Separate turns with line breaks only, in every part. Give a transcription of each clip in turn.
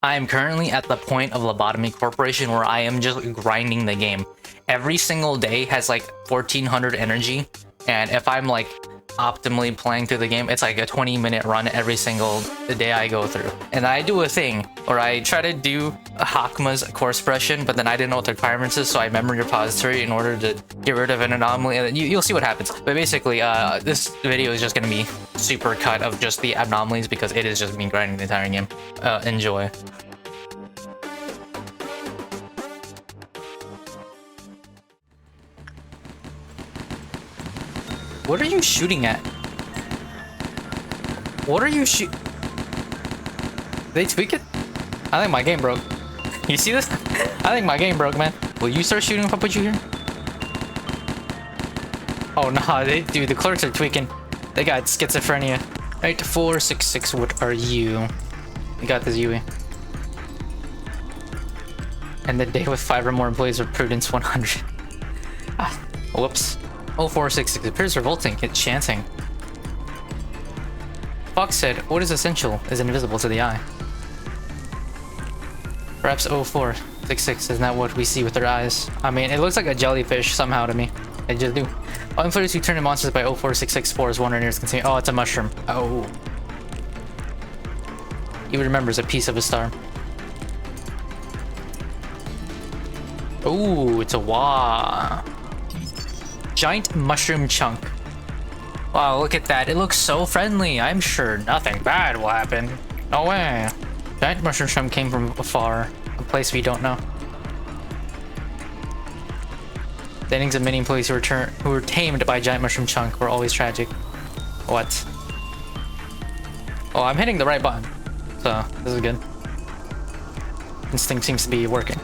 I am currently at the point of Lobotomy Corporation where I am just grinding the game. Every single day has like 1400 energy, and if I'm like optimally playing through the game, it's like a 20-minute run every single day I go through. And I do a thing where I try to do Hakma's core suppression, but then I didn't know what the requirements is, so I memory repository in order to get rid of an anomaly, and then you'll see what happens. But basically, this video is just gonna be super cut of just the anomalies because it is just me grinding the entire game. Enjoy. What are you shooting at? What are you shoot? They tweak it? I think my game broke. You see this? I think my game broke, man. Will you start shooting if I put you here? Oh nah, dude, the clerks are tweaking. They got schizophrenia. Right, 466, what are you? We got this Yui. And the day with 5 or more employees of Prudence 100. Ah, whoops. 0466 appears revolting, it's chanting. Fox said, what is essential is invisible to the eye. Perhaps 0466 is not what we see with our eyes. I mean, it looks like a jellyfish somehow to me. They just do. All employees who turn into monsters by 04664 spores wander near its continue. Oh, it's a mushroom. Oh. He remembers a piece of a star. Ooh, it's a wah. Giant mushroom chunk. Wow, look at that. It looks so friendly. I'm sure nothing bad will happen. No way. Giant mushroom chunk came from afar, a place we don't know. The endings of many employees who were tamed by giant mushroom chunk were always tragic. What? Oh, I'm hitting the right button, so this is good. Instinct seems to be working.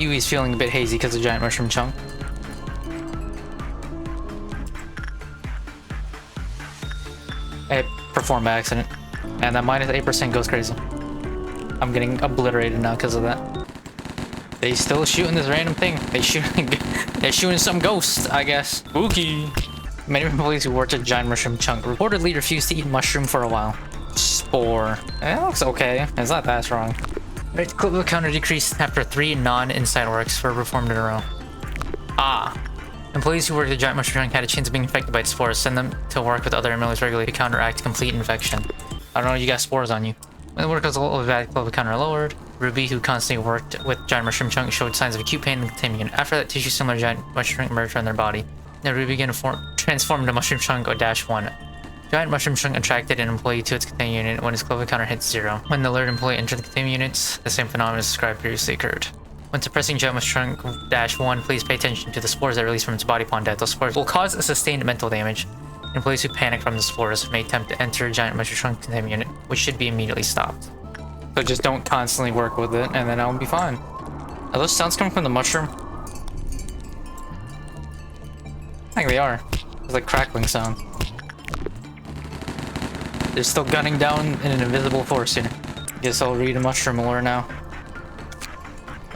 Yui's feeling a bit hazy because of giant mushroom chunk. I performed by accident, and that minus 8% goes crazy. I'm getting obliterated now because of that. They still shooting this random thing. They're shooting some ghost, I guess. Spooky. Many employees who worked at giant mushroom chunk reportedly refused to eat mushroom for a while. Spore. It looks okay. It's not that strong. Right, clip the counter decreased after 3 non-inside works were performed in a row. Ah. Employees who worked at giant mushroom chunk had a chance of being infected by its spores. Send them to work with other employees regularly to counteract complete infection. I don't know, you got spores on you. When the work was a little bad, club counter lowered. Ruby, who constantly worked with giant mushroom chunk, showed signs of acute pain in the containment unit. After that, tissue similar giant mushroom chunk emerged from their body. Then Ruby began to transform into mushroom chunk -1. Giant mushroom chunk attracted an employee to its containment unit when his clothing counter hit 0. When the alert employee entered the containment unit, the same phenomenon described previously occurred. When suppressing giant mushroom chunk -1, please pay attention to the spores that release from its body upon death. Those spores will cause a sustained mental damage. Employees who panic from the spores may attempt to enter giant mushroom chunk containment unit, which should be immediately stopped. So just don't constantly work with it, and then I'll be fine. Are those sounds coming from the mushroom? I think they are. It's like crackling sound. They're still gunning down in an invisible force here. Guess I'll read a mushroom lore now.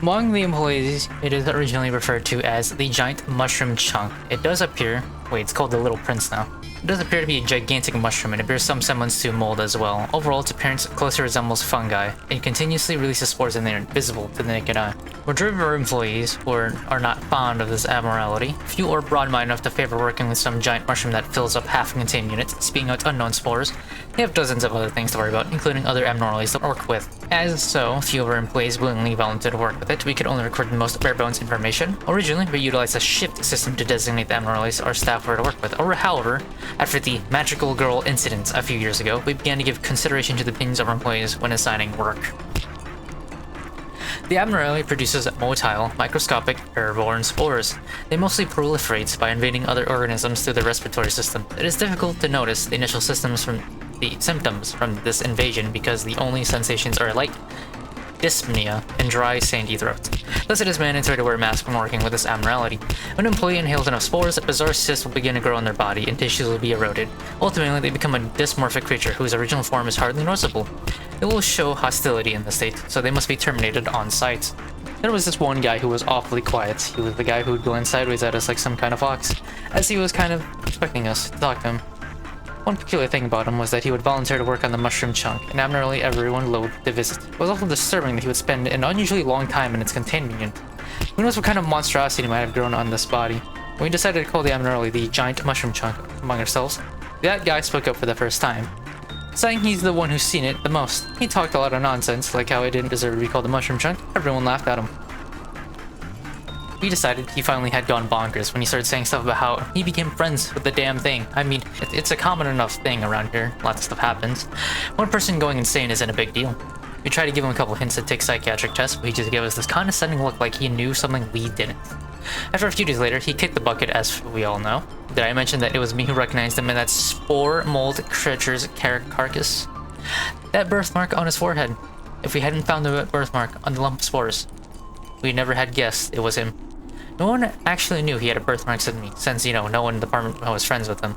Among the employees, it is originally referred to as the giant mushroom chunk. It does appear... Wait, it's called the Little Prince now. It does appear to be a gigantic mushroom and it bears some semblance to mold as well. Overall, its appearance closely resembles fungi. It continuously releases spores and they are invisible to the naked eye. Majority of our employees who are not fond of this abnormality. Few are broad-minded enough to favor working with some giant mushroom that fills up half a containment unit, spewing out unknown spores. They have dozens of other things to worry about, including other abnormalities to work with. As so, few of our employees willingly volunteered to work with it. We could only record the most bare-bones information. Originally, we utilized a shift system to designate the abnormalities our staff were to work with. However, after the magical girl incident a few years ago, we began to give consideration to the opinions of our employees when assigning work. The abnormality produces motile, microscopic, airborne spores. They mostly proliferate by invading other organisms through the respiratory system. It is difficult to notice the initial symptoms from this invasion because the only sensations are light, dyspnea, and dry, sandy throat. Thus, it is mandatory to wear a mask when working with this abnormality. When an employee inhales enough spores, bizarre cysts will begin to grow in their body and tissues will be eroded. Ultimately, they become a dysmorphic creature whose original form is hardly noticeable. It will show hostility in the state, so they must be terminated on sight. There was this one guy who was awfully quiet. He was the guy who would glance sideways at us like some kind of fox, as he was kind of expecting us to talk to him. One peculiar thing about him was that he would volunteer to work on the mushroom chunk, and abnormally everyone loathed to visit. It was also disturbing that he would spend an unusually long time in its containment unit. Who knows what kind of monstrosity might have grown on this body? When we decided to call the abnormally the giant mushroom chunk among ourselves, that guy spoke up for the first time, saying he's the one who's seen it the most. He talked a lot of nonsense, like how it didn't deserve to be called the mushroom chunk. Everyone laughed at him. We decided he finally had gone bonkers when he started saying stuff about how he became friends with the damn thing. I mean, it's a common enough thing around here. Lots of stuff happens. One person going insane isn't a big deal. We tried to give him a couple hints to take psychiatric tests, but he just gave us this condescending look like he knew something we didn't. After a few days later, he kicked the bucket, as we all know. Did I mention that it was me who recognized him in that spore mold creature's carcass? That birthmark on his forehead. If we hadn't found the birthmark on the lump of spores, we never had guessed it was him. No one actually knew he had a birthmark since, you know, no one in the department was friends with him.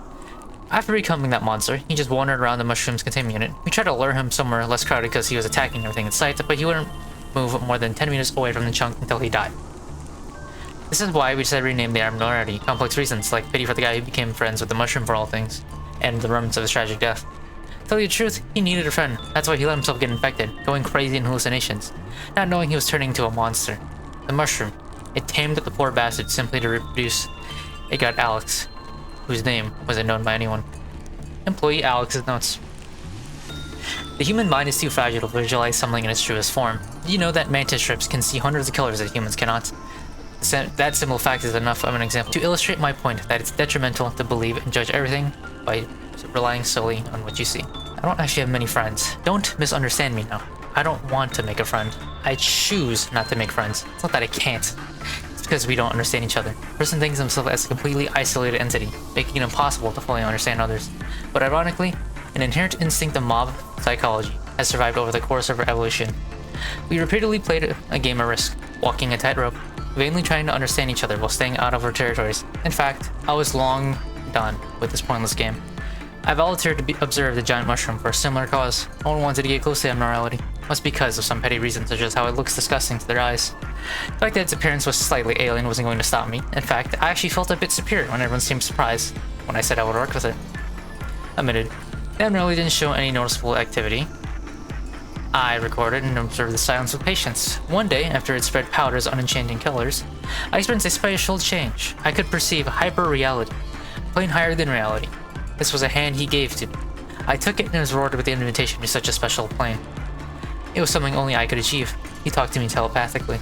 After becoming that monster, he just wandered around the mushroom's containment unit. We tried to lure him somewhere less crowded because he was attacking everything in sight, but he wouldn't move more than 10 meters away from the chunk until he died. This is why we decided to rename the abnormality. Complex reasons, like pity for the guy who became friends with the mushroom for all things, and the remnants of his tragic death. To tell you the truth, he needed a friend. That's why he let himself get infected, going crazy in hallucinations, not knowing he was turning into a monster. The mushroom. It tamed the poor bastard simply to reproduce. It got Alex, whose name wasn't known by anyone. Employee Alex's notes. The human mind is too fragile to visualize something in its truest form. Did you know that mantis shrimps can see hundreds of colors that humans cannot? That simple fact is enough of an example to illustrate my point that it's detrimental to believe and judge everything by relying solely on what you see. I don't actually have many friends. Don't misunderstand me now. I don't want to make a friend. I choose not to make friends. It's not that I can't. It's because we don't understand each other. A person thinks of himself as a completely isolated entity, making it impossible to fully understand others. But ironically, an inherent instinct of mob psychology has survived over the course of our evolution. We repeatedly played a game of Risk, walking a tightrope, vainly trying to understand each other while staying out of our territories. In fact, I was long done with this pointless game. I volunteered to observe the giant mushroom for a similar cause. No one wanted to get close to abnormality. Must be because of some petty reason, such as how it looks disgusting to their eyes. The fact that its appearance was slightly alien wasn't going to stop me. In fact, I actually felt a bit superior when everyone seemed surprised when I said I would work with it. Admitted, the abnormality didn't show any noticeable activity. I recorded and observed the silence with patience. One day, after it spread powder's unenchanting colors, I experienced a spatial change. I could perceive hyper-reality, a plane higher than reality. This was a hand he gave to me. I took it and was rewarded with the invitation to such a special plane. It was something only I could achieve. He talked to me telepathically.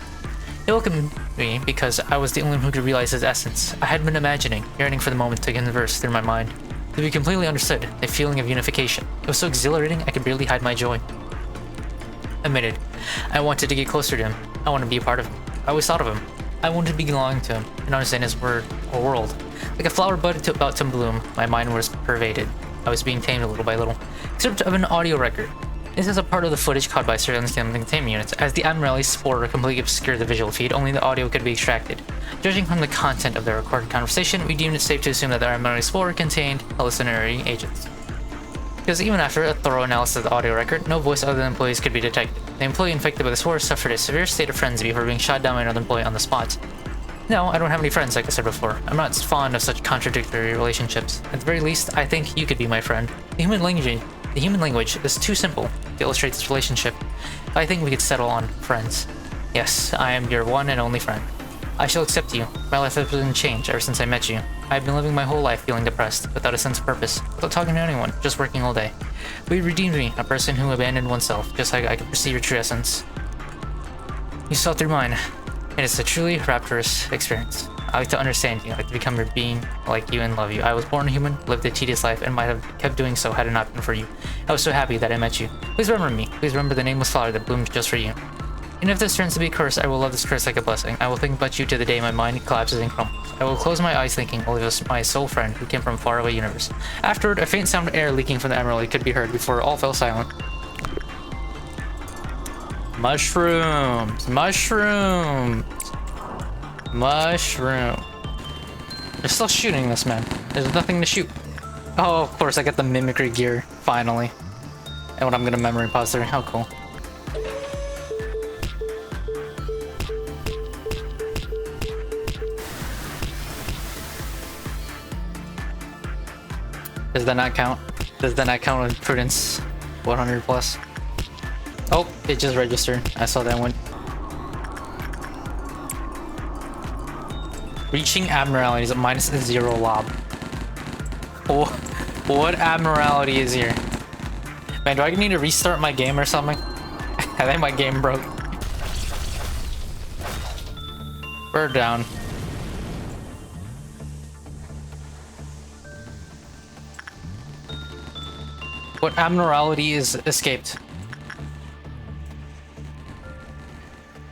He welcomed me because I was the only one who could realize his essence. I had been imagining, yearning for the moment to converse through my mind, to be completely understood, a feeling of unification. It was so exhilarating I could barely hide my joy. Admitted, I wanted to get closer to him. I wanted to be a part of him. I always thought of him. I wanted to belong to him and understand his world. Like a flower bud about to bloom, my mind was pervaded. I was being tamed little by little, except of an audio record. This is a part of the footage caught by surveillance containment units. As the abnormality spore completely obscured the visual feed, only the audio could be extracted. Judging from the content of the recorded conversation, we deemed it safe to assume that the abnormality spore contained hallucinatory agents. Because even after a thorough analysis of the audio record, no voice other than employees could be detected. The employee infected by the spore suffered a severe state of frenzy before being shot down by another employee on the spot. No, I don't have any friends, like I said before. I'm not fond of such contradictory relationships. At the very least, I think you could be my friend. The human language is too simple to illustrate this relationship. I think we could settle on friends. Yes, I am your one and only friend. I shall accept you. My life has been changed ever since I met you. I've been living my whole life feeling depressed, without a sense of purpose, without talking to anyone, just working all day. But you redeemed me, a person who abandoned oneself, just like I could perceive your true essence. You saw through mine. It is a truly rapturous experience. I like to understand you, I like to become your being, like you and love you. I was born a human, lived a tedious life, and might have kept doing so had it not been for you. I was so happy that I met you. Please remember me. Please remember the nameless flower that bloomed just for you. And if this turns to be a curse, I will love this curse like a blessing. I will think about you to the day my mind collapses and crumbles. I will close my eyes thinking only of my sole friend who came from a faraway universe. Afterward, a faint sound of air leaking from the emerald could be heard before all fell silent. Mushrooms! Mushrooms! Mushroom. They're still shooting this, man. There's nothing to shoot. Oh, of course, I got the mimicry gear, finally. And what I'm gonna memory pause there. How cool. Does that not count? Does that not count with prudence? 100 plus. Oh, it just registered. I saw that one. Reaching abnormality is a -0 lob. Oh, what abnormality is here? Man, do I need to restart my game or something? I think my game broke. We're down. What abnormality is escaped?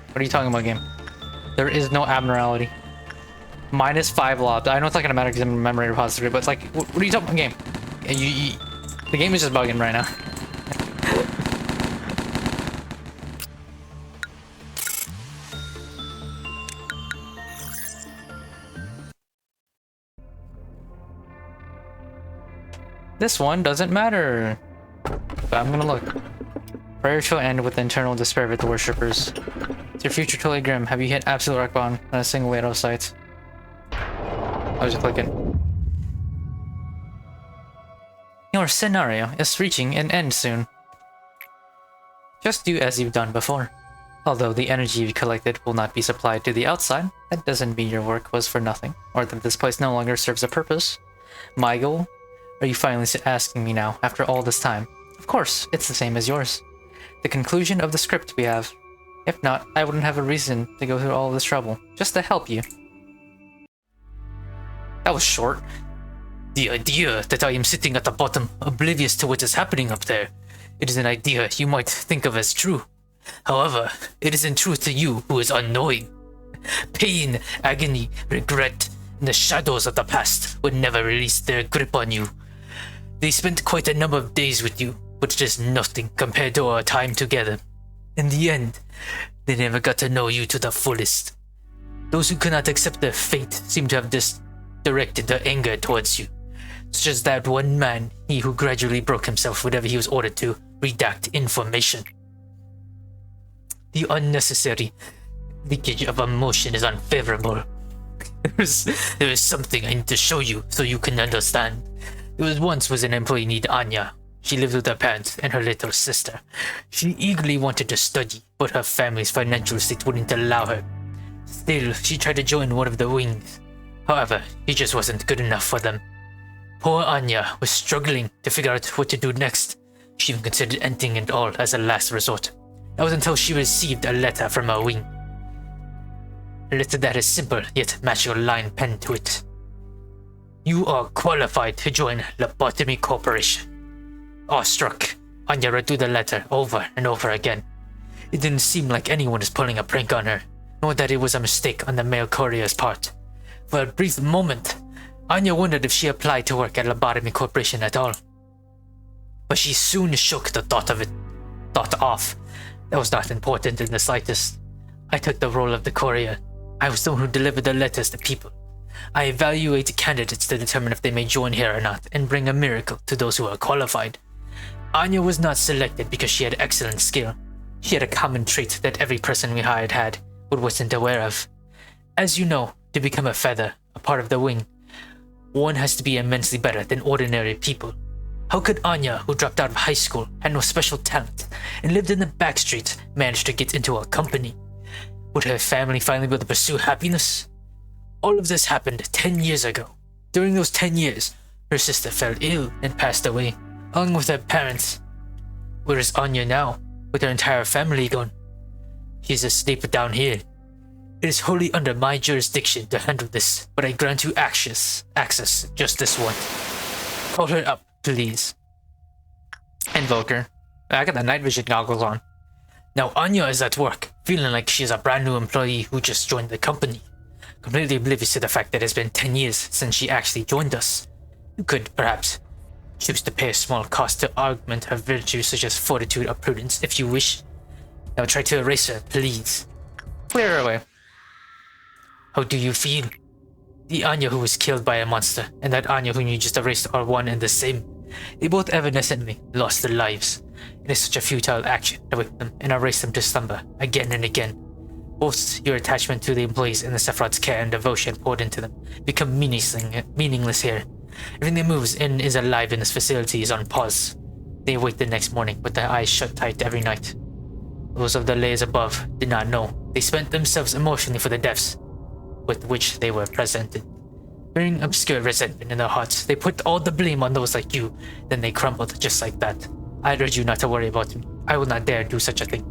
What are you talking about, game? There is no abnormality. -5 lobs. I know it's not gonna matter because I'm in memory repository, but it's like, what are you talking about, game? The game is just bugging right now. This one doesn't matter. But I'm gonna look. Prayer shall end with internal despair of the worshippers. It's your future totally grim. Have you hit absolute rock bottom on a single way out of sight? I was just clicking. Your scenario is reaching an end soon. Just do as you've done before. Although the energy you collected will not be supplied to the outside, that doesn't mean your work was for nothing, or that this place no longer serves a purpose. My goal? Are you finally asking me now, after all this time? Of course, it's the same as yours. The conclusion of the script we have. If not, I wouldn't have a reason to go through all of this trouble, just to help you. That was short. The idea that I am sitting at the bottom, oblivious to what is happening up there, it is an idea you might think of as true. However, it isn't true to you who is unknowing. Pain, agony, regret, and the shadows of the past would never release their grip on you. They spent quite a number of days with you, but it is nothing compared to our time together. In the end, they never got to know you to the fullest. Those who could not accept their fate seem to have directed their anger towards you. Such as that one man, he who gradually broke himself whenever he was ordered to redact information. The unnecessary leakage of emotion is unfavorable. There is something I need to show you so you can understand. There was an employee named Anya. She lived with her parents and her little sister. She eagerly wanted to study, but her family's financial state wouldn't allow her. Still, she tried to join one of the wings. However, it just wasn't good enough for them. Poor Anya was struggling to figure out what to do next. She even considered ending it all as a last resort. That was until she received a letter from her wing. A letter that has simple yet magical line penned to it. You are qualified to join Lobotomy Corporation. Awestruck, Anya read through the letter over and over again. It didn't seem like anyone was pulling a prank on her, nor that it was a mistake on the mail courier's part. For a brief moment, Anya wondered if she applied to work at Lobotomy Corporation at all. But she soon shook the thought off. That was not important in the slightest. I took the role of the courier. I was the one who delivered the letters to people. I evaluate candidates to determine if they may join here or not, and bring a miracle to those who are qualified. Anya was not selected because she had excellent skill. She had a common trait that every person we hired had, but wasn't aware of. As you know, to become a feather, a part of the wing, one has to be immensely better than ordinary people. How could Anya, who dropped out of high school, had no special talent, and lived in the back streets, manage to get into a company? Would her family finally be able to pursue happiness? All of this happened 10 years ago. During those 10 years, her sister fell ill and passed away, along with her parents. Where is Anya now, with her entire family gone? She's asleep down here. It is wholly under my jurisdiction to handle this, but I grant you access just this one. Call her up, please. Invoker. I got the night vision goggles on. Now Anya is at work, feeling like she is a brand new employee who just joined the company. Completely oblivious to the fact that it's been 10 years since she actually joined us. You could, perhaps, choose to pay a small cost to augment her virtues such as fortitude or prudence if you wish. Now try to erase her, please. Clear her away. How do you feel? The Anya who was killed by a monster and that Anya whom you just erased are one and the same. They both evanescently lost their lives. It is such a futile action to wake them and erase them to slumber again and again. Both your attachment to the employees and the Sephiroth's care and devotion poured into them become meaningless here. Everything that moves and is alive in this facility is on pause. They awake the next morning with their eyes shut tight every night. Those of the layers above did not know. They spent themselves emotionally for the deaths with which they were presented. Bearing obscure resentment in their hearts, they put all the blame on those like you. Then they crumbled just like that. I urge you not to worry about me. I will not dare do such a thing.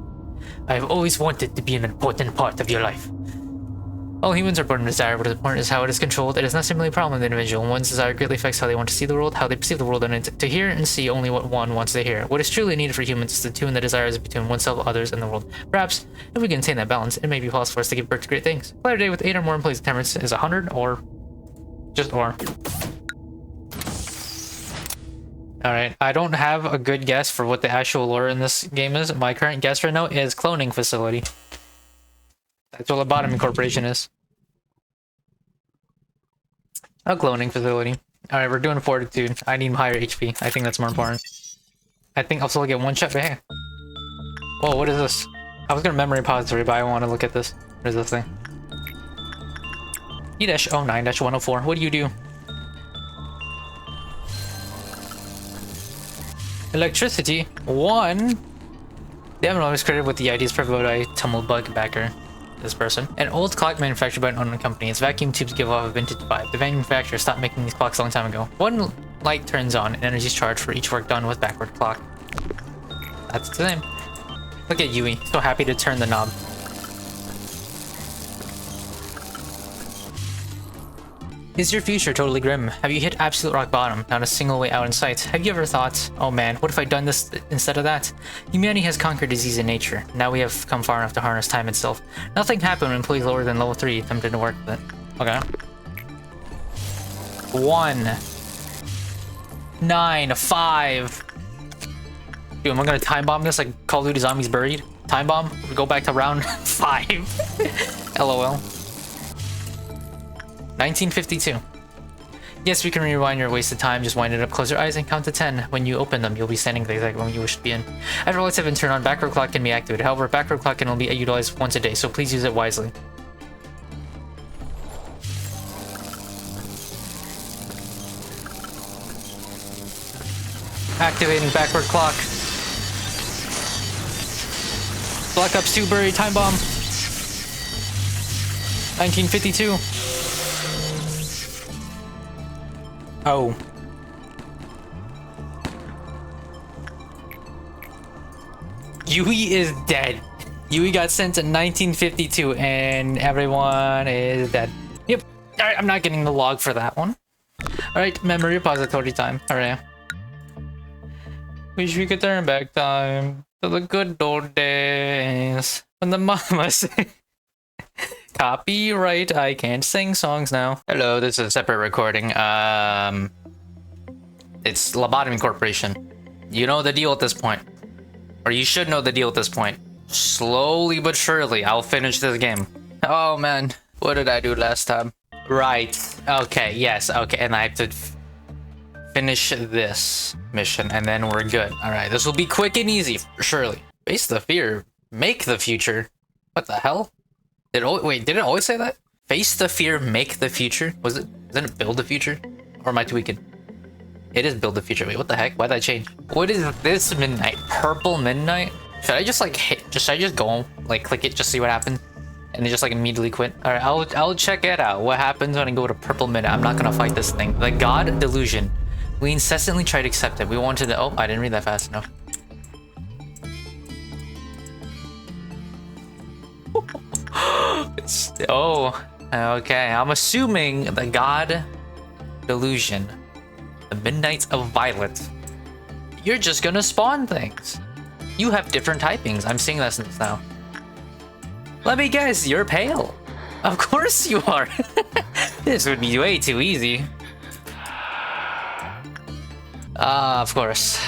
I have always wanted to be an important part of your life. All humans are born with desire. What is important is how it is controlled. It is not simply a problem of the individual. One's desire greatly affects how they want to see the world, how they perceive the world, and to hear and see only what one wants to hear. What is truly needed for humans is to tune the desires between oneself, others, and the world. Perhaps, if we can attain that balance, it may be possible for us to give birth to great things. Player day with 8 or more employees temperance is 100 or... just or. Alright, I don't have a good guess for what the actual lore in this game is. My current guess right now is cloning facility. That's what Lobotomy Corporation is. A cloning facility. Alright, we're doing fortitude. I need higher HP. I think that's more important. I think I'll still get one shot, but hey. Whoa, what is this? I was gonna memory repository, but I want to look at this. What is this thing? E-09-104. What do you do? Electricity. 1. The Emerald was created with the ideas provided by Tumblebug Backer. This person. An old clock manufactured by an unknown company. Its vacuum tubes give off a vintage vibe. The manufacturer stopped making these clocks a long time ago. One light turns on and energy is charged for each work done with backward clock. That's the same. Look at Yui. So happy to turn the knob. Is your future totally grim? Have you hit absolute rock bottom? Not a single way out in sight. Have you ever thought, oh man, what if I'd done this instead of that? Humanity has conquered disease and nature. Now we have come far enough to harness time itself. Nothing happened when employees lower than level 3 attempted to work with it. Okay. 1. 9. 5. Dude, am I gonna time bomb this like Call of Duty Zombies Buried? Time bomb? We go back to round 5. LOL. 1952. Yes, we can rewind your wasted time. Just wind it up, close your eyes, and count to 10. When you open them, you'll be standing exactly when you wish to be in. After lights have been turned on, backward clock can be activated. However, backward clock can only be utilized once a day, so please use it wisely. Activating backward clock. Black Ops 2 Buried time bomb. 1952. Oh. Yui is dead. Yui got sent in 1952 and everyone is dead. Yep. Alright, I'm not getting the log for that one. Alright, memory repository time. Alright. Wish we could turn back time to the good old days when the mama said... Copyright, I can't sing songs now. Hello, this is a separate recording. It's Lobotomy Corporation. You know the deal at this point. Or you should know the deal at this point. Slowly but surely, I'll finish this game. Oh man, what did I do last time? Right, okay, yes, okay, and I have to finish this mission, and then we're good. Alright, this will be quick and easy, surely. Face the fear, make the future. What the hell? Wait, did it always say that? Face the fear, make the future? Isn't it build the future? Or am I tweaking? It is build the future. Wait, what the heck? Why'd that change? What is this midnight? Purple midnight? Should I just like should I just go like click it, just see what happens? And then just like immediately quit? Alright, I'll check it out. What happens when I go to purple midnight? I'm not gonna fight this thing. The God Delusion. We incessantly try to accept it. We wanted to, oh, I didn't read that fast enough. Oh, okay. I'm assuming the God Delusion, the Midnights of Violet. You're just gonna spawn things. You have different typings. I'm seeing this now. Let me guess, you're pale. Of course you are. This would be way too easy. Of course.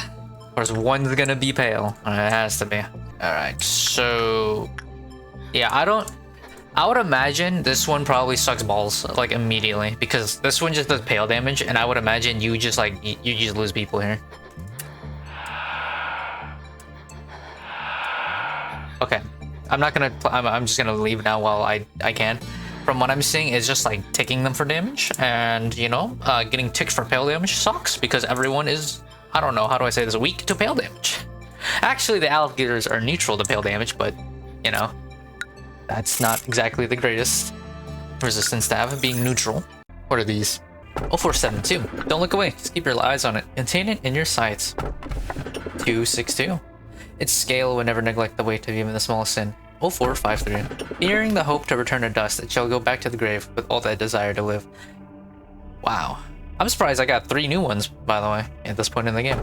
Of course, one's gonna be pale. It has to be. Alright, so... yeah, I would imagine this one probably sucks balls, like, immediately. Because this one just does pale damage, and I would imagine you just, like, you just lose people here. Okay. I'm not gonna... I'm just gonna leave now while I can. from what I'm seeing, is just like ticking them for damage, and you know, getting ticked for pale damage sucks because everyone is, I don't know, how do I say this, weak to pale damage. Actually, the alligators are neutral to pale damage, but you know, that's not exactly the greatest resistance to have, being neutral. What are these? 0472. Don't look away. Just keep your eyes on it. Contain it in your sights. 262. Its scale would never neglect the weight of even the smallest sin. 0453. Fearing the hope to return to dust, it shall go back to the grave with all that desire to live. Wow. I'm surprised I got 3 new ones, by the way, at this point in the game.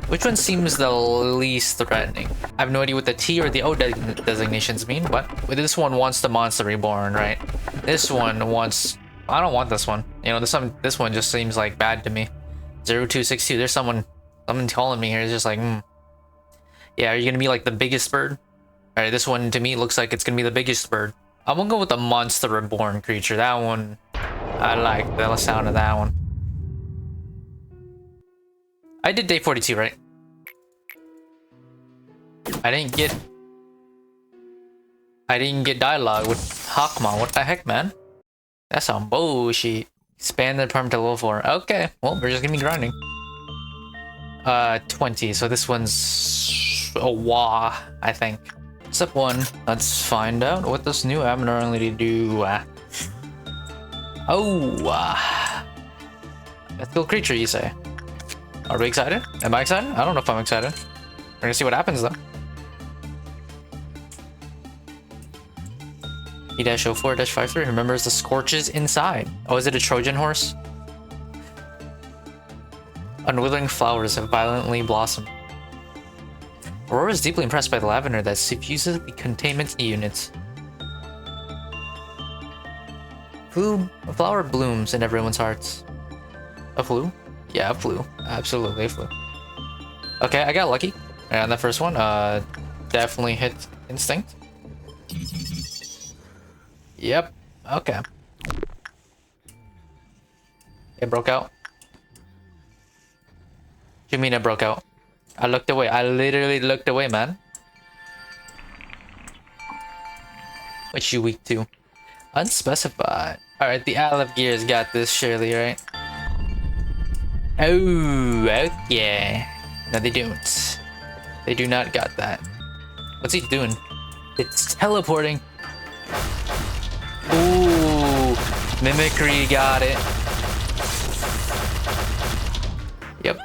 Which one seems the least threatening? I have no idea what the T or the O designations mean, but this one wants the monster reborn, right? This one wants... I don't want this one. You know, this one just seems like bad to me. 0262. There's someone calling me here. It's just like, yeah, are you gonna be like the biggest bird? Alright, this one to me looks like it's gonna be the biggest bird. I'm gonna go with the monster reborn creature. That one, I like the sound of that one. I did day 42, right? I didn't get dialogue with Hakma. What the heck, man? That's some bullshit. Expand the perm to level 4. Okay, well, we're just gonna be grinding. 20. So this one's a wah, I think. Step 1. Let's find out what this new abnormality do. Mythical creature, you say? Are we excited? Am I excited? I don't know if I'm excited. We're gonna see what happens though. E-04-53 remembers the scorches inside. Oh, is it a Trojan horse? Unwithering flowers have violently blossomed. Aurora is deeply impressed by the lavender that suffuses the containment units. A flower blooms in everyone's hearts. A flu? Yeah, a flu. Absolutely a flu. Okay, I got lucky. And the first one, definitely hit instinct. Yep. Okay. It broke out. What do you mean it broke out? I looked away. I literally looked away, man. What you weak to? Unspecified. Alright, the Aleph Gears got this surely, right? Oh, okay. No, they don't. They do not got that. What's he doing? It's teleporting. Ooh, mimicry got it. Yep.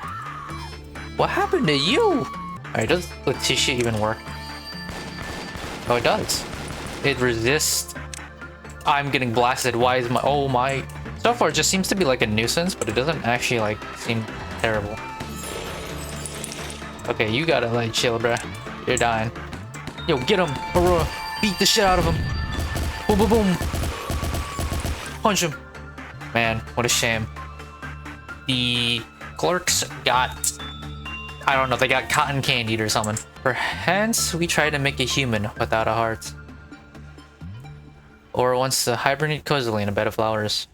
What happened to you? Alright, does Letitia even work? Oh, it does. It resists. I'm getting blasted. Why is my... Oh my... So far, it just seems to be like a nuisance, but it doesn't actually like seem terrible. Okay, you gotta like chill, bruh. You're dying. Yo, get him, bro. Beat the shit out of him. Boom, boom, boom. Punch him. Man, what a shame. The clerks got... I don't know, they got cotton candied or something. Perhaps we try to make a human without a heart. Or wants to hibernate cozily in a bed of flowers.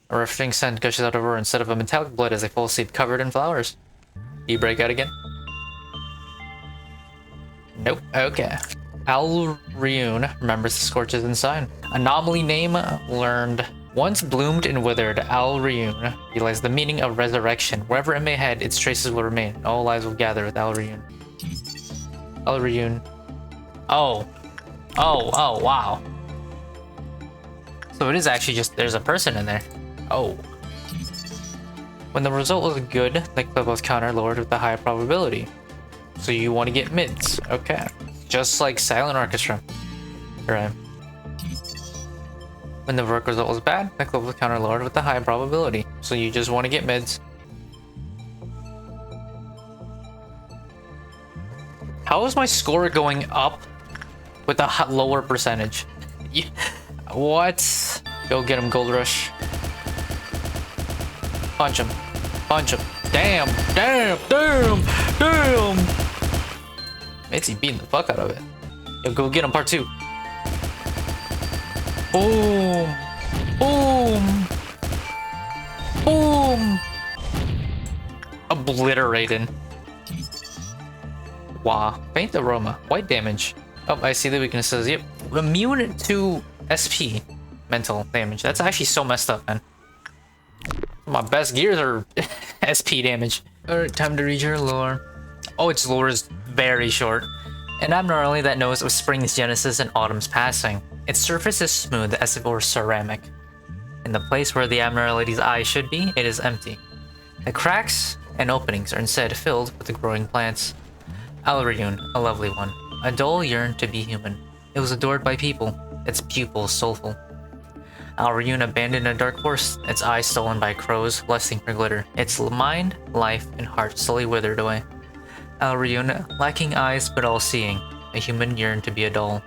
A refreshing scent gushes out of her instead of a metallic blood as they fall asleep covered in flowers. Do you break out again? Nope. Okay. Alriune remembers the scorches inside. Anomaly name learned. Once bloomed and withered, Alriune realized the meaning of resurrection. Wherever it may head, its traces will remain. All lives will gather with Alriune. Alriune. Oh. Oh, wow. So it is actually just, there's a person in there. Oh. When the result was good, the clip was counter lowered with a high probability. So you want to get mids. Okay. Just like Silent Orchestra. Right. When the work result was bad, the clip was counter lowered with a high probability. So you just want to get mids. How is my score going up with a lower percentage? What? Go get him, Gold Rush. Punch him. Punch him. Damn. Damn. Damn. Damn. Mitzi beating the fuck out of it. Yo, go get him, part 2. Boom. Boom. Boom. Obliterating. Wow. Faint aroma. White damage. Oh, I see the weaknesses. Yep. Immune to SP mental damage. That's actually so messed up, man. My best gears are SP damage. Alright, time to read your lore. Oh, its lore is very short. An abnormality that knows of spring's genesis and autumn's passing. Its surface is smooth as if it were ceramic. In the place where the abnormality's eye should be, it is empty. The cracks and openings are instead filled with the growing plants. Alriune, a lovely one. A doll yearned to be human. It was adored by people, its pupils soulful. Alriune abandoned a dark forest, its eyes stolen by crows, lusting for glitter. Its mind, life, and heart slowly withered away. Alriune, lacking eyes but all-seeing, a human yearned to be a doll.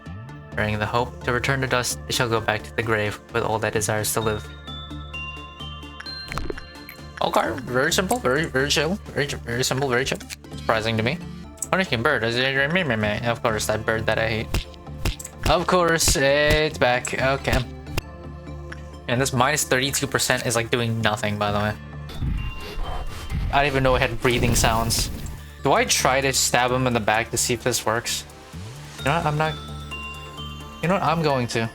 Bearing the hope to return to dust, it shall go back to the grave with all that desires to live. Okay, very simple, very chill, very simple, very chill. Surprising to me. Punishing bird, of course, that bird that I hate. Of course, it's back. Okay. And this minus 32% is like doing nothing, by the way. I didn't even know it had breathing sounds. Do I try to stab him in the back to see if this works? You know what? I'm not. You know what? I'm going to.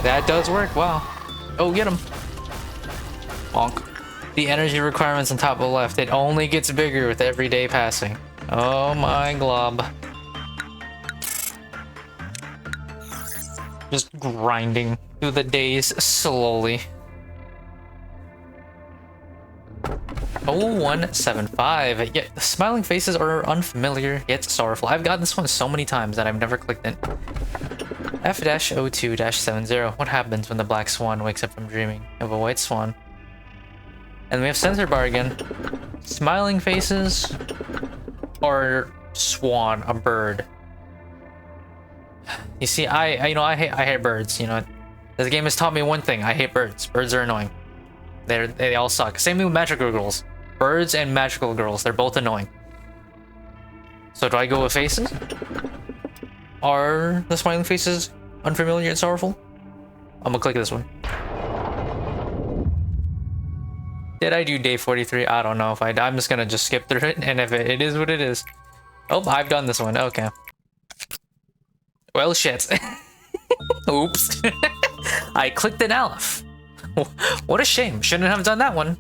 That does work. Wow. Oh, get him. Bonk. The energy requirements on top of the left. It only gets bigger with every day passing. Oh my glob. Just grinding through the days slowly. 0175. Yeah, the smiling faces are unfamiliar yet sorrowful. I've gotten this one so many times that I've never clicked it. F-02-70. What happens when the black swan wakes up from dreaming of a white swan? And we have censor bar again. Smiling faces or swan, a bird. You see, I hate birds. You know, this game has taught me one thing: I hate birds. Birds are annoying. They all suck. Same thing with magical girls. Birds and magical girls, they're both annoying. So do I go with faces? Are the smiling faces unfamiliar and sorrowful? I'm gonna click this one. Did I do day 43? I don't know if I'm just gonna skip through it, and if it is what it is. Oh, I've done this one. Okay. Well, shit. Oops. I clicked an Aleph. What a shame. Shouldn't have done that one.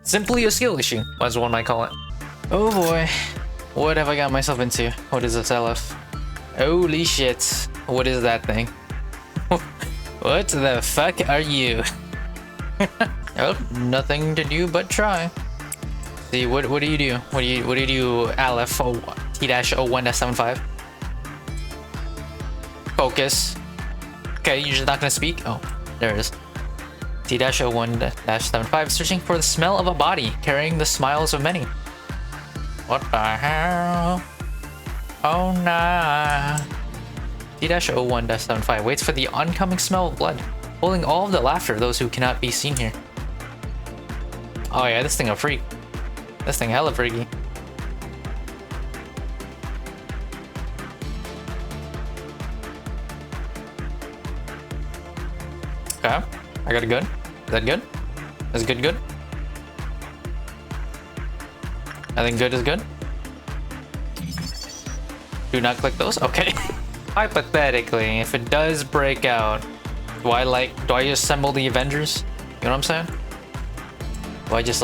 Simply a skill issue, as one might call it. Oh boy. What have I got myself into? What is this Aleph? Holy shit. What is that thing? What the fuck are you? Oh, nothing to do but try. See, what do you do? What do you do, Aleph T-01-75? Focus. Okay, you're just not gonna speak? Oh, there it is. T-01-75, searching for the smell of a body, carrying the smiles of many. What the hell? Oh nah. T-01-75 waits for the oncoming smell of blood, holding all of the laughter of those who cannot be seen here. Oh yeah, this thing a freak. This thing hella freaky. Okay, I got it good. Is that good? Is good? I think good is good. Do not click those. Okay. Hypothetically, if it does break out, do I assemble the Avengers? You know what I'm saying? Do I just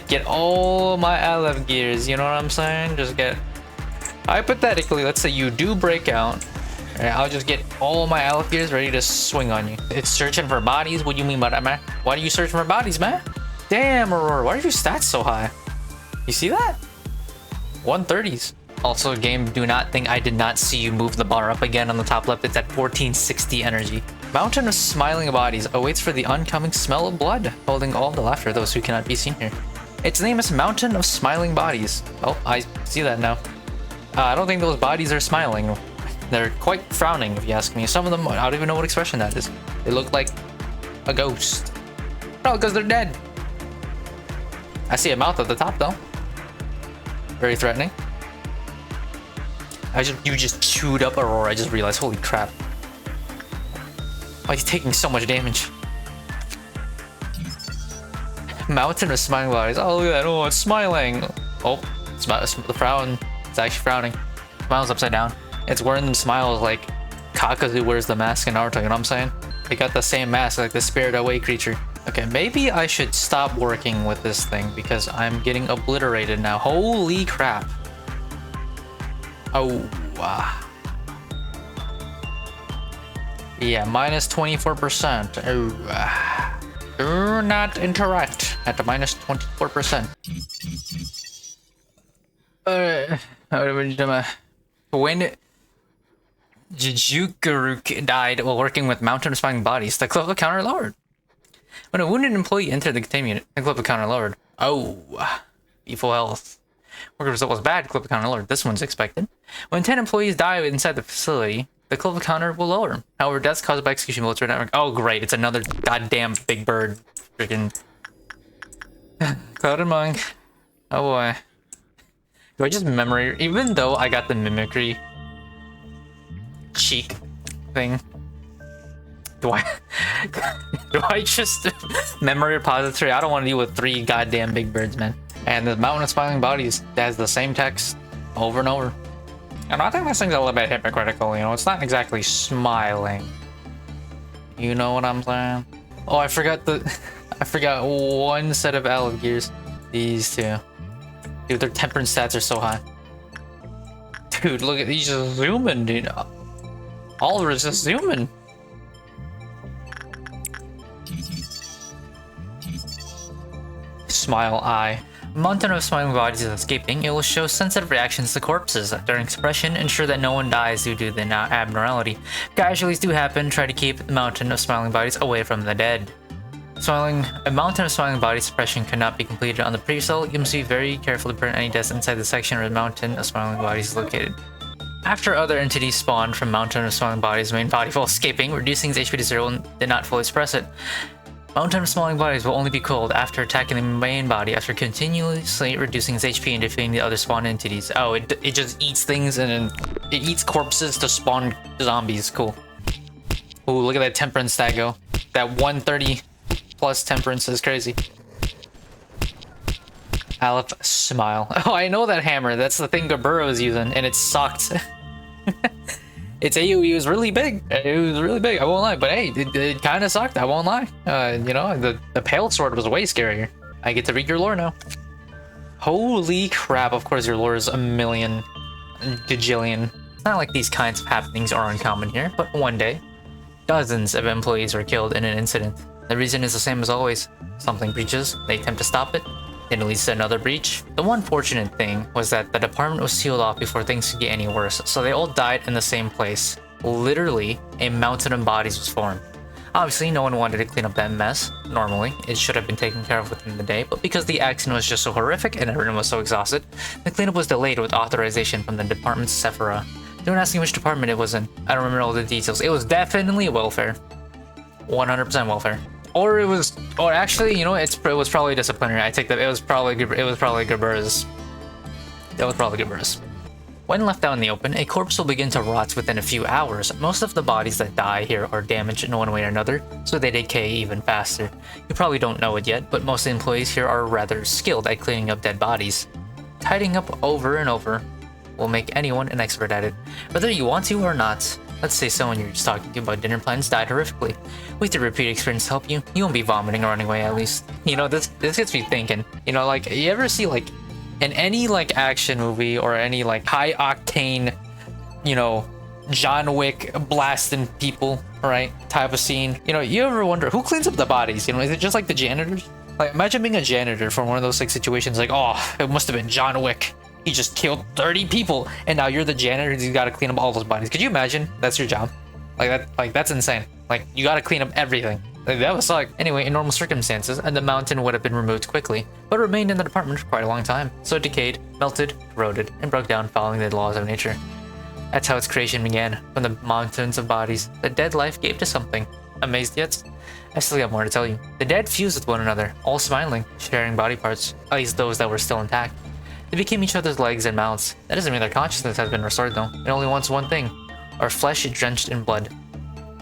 get all my Aleph gears? You know what I'm saying? Just get. Hypothetically, let's say you do break out. I'll just get all my Aleph gears ready to swing on you. It's searching for bodies? What do you mean by that, man? Why do you search for bodies, man? Damn, Aurora, why are your stats so high? You see that? 130s. Also, game, do not think I did not see you move the bar up again on the top left. It's at 1460 energy. Mountain of smiling bodies awaits for the oncoming smell of blood, holding all the laughter of those who cannot be seen here. Its name is Mountain of Smiling Bodies. Oh, I see that now. I don't think those bodies are smiling. They're quite frowning, if you ask me. Some of them, I don't even know what expression that is. They look like a ghost. No, because they're dead. I see a mouth at the top, though. Very threatening. You just chewed up Aurora. I just realized. Holy crap. Oh, he's taking so much damage. Mountain of smiling bodies. Oh, look at that. Oh, it's smiling. Oh, The frown. It's actually frowning. Smile's upside down. It's wearing the smiles like Kakazu wears the mask in Naruto, you know what I'm saying? They got the same mask like the Spirit Away creature. Okay, maybe I should stop working with this thing because I'm getting obliterated now. Holy crap. Oh, yeah, minus 24%. Oh, do not interact at the minus 24%. When Jijukuruk died while working with mountain responding bodies, the clip counter lowered. When a wounded employee entered the containment unit, the clip counter lowered. Oh, full health. Worker result was bad, clip counter lowered. This one's expected. When 10 employees die inside the facility, the clip counter will lower. However, deaths caused by execution military network. Oh, great. It's another goddamn big bird. Freaking Clouded Monk. Oh boy. Do I just memory? Even though I got the mimicry cheek thing, do I just memory repository? I don't want to deal with 3 goddamn big birds, man. And the Mountain of Smiling Bodies has the same text over and over. And I think this thing's a little bit hypocritical, you know? It's not exactly smiling. You know what I'm saying? Oh, I forgot one set of olive gears. These two. Dude, their temperance stats are so high. Dude, look at these, just zooming, dude. Oliver's just zooming. Smile eye. Mountain of Smiling Bodies is escaping. It will show sensitive reactions to corpses. During suppression, ensure that no one dies due to the abnormality. Casualties do happen. Try to keep the Mountain of Smiling Bodies away from the dead. A Mountain of Smiling Bodies suppression cannot be completed on the pre-cell. You must be very careful to prevent any deaths inside the section where the Mountain of Smiling Bodies is located. After other entities spawned from Mountain of Smiling Bodies' main body while escaping, reducing its HP to 0 and did not fully suppress it. Mountain of Smiling Bodies will only be killed after attacking the main body after continuously reducing its HP and defeating the other spawn entities. Oh, it just eats things and then it eats corpses to spawn zombies. Cool. Ooh, look at that temperance stat go. That 130 plus temperance is crazy. Aleph smile. Oh, I know that hammer. That's the thing Gaburo is using, and it sucked. Its AoE was really big. It was really big, I won't lie. But hey, it kind of sucked, I won't lie. You know, the pale sword was way scarier. I get to read your lore now. Holy crap, of course your lore is a million gajillion. It's not like these kinds of happenings are uncommon here, but one day, dozens of employees were killed in an incident. The reason is the same as always. Something breaches, they attempt to stop it, then it leads to another breach. The one fortunate thing was that the department was sealed off before things could get any worse, so they all died in the same place. Literally, a mountain of bodies was formed. Obviously, no one wanted to clean up that mess. Normally, it should have been taken care of within the day, but because the accident was just so horrific and everyone was so exhausted, the cleanup was delayed with authorization from the department's Sephora. Don't ask me which department it was in. I don't remember all the details. It was definitely welfare. 100% welfare. Or actually, you know, it was probably disciplinary. I take that. It was probably Gabura's. That was probably Gabura's. When left out in the open, a corpse will begin to rot within a few hours. Most of the bodies that die here are damaged in one way or another, so they decay even faster. You probably don't know it yet, but most of the employees here are rather skilled at cleaning up dead bodies. Tidying up over and over will make anyone an expert at it, whether you want to or not. Let's say someone you're just talking to about dinner plans died horrifically. With the repeat experience to help you, you won't be vomiting or running away at least. You know, this gets me thinking. You know, like, you ever see, like, in any, like, action movie or any, like, high-octane, you know, John Wick blasting people, right, type of scene? You know, you ever wonder, who cleans up the bodies? You know, is it just, like, the janitors? Like, imagine being a janitor for one of those, like, situations, like, oh, it must have been John Wick. He just killed 30 people, and now you're the janitor who's got to clean up all those bodies. Could you imagine? That's your job. Like that's insane. Like, you got to clean up everything. Like, that would suck. Anyway, in normal circumstances, the mountain would have been removed quickly, but remained in the department for quite a long time. So it decayed, melted, corroded, and broke down following the laws of nature. That's how its creation began, from the mountains of bodies. The dead life gave to something. Amazed yet? I still got more to tell you. The dead fused with one another, all smiling, sharing body parts, at least those that were still intact. They became each other's legs and mouths. That doesn't mean their consciousness has been restored though. It only wants one thing. Our flesh drenched in blood.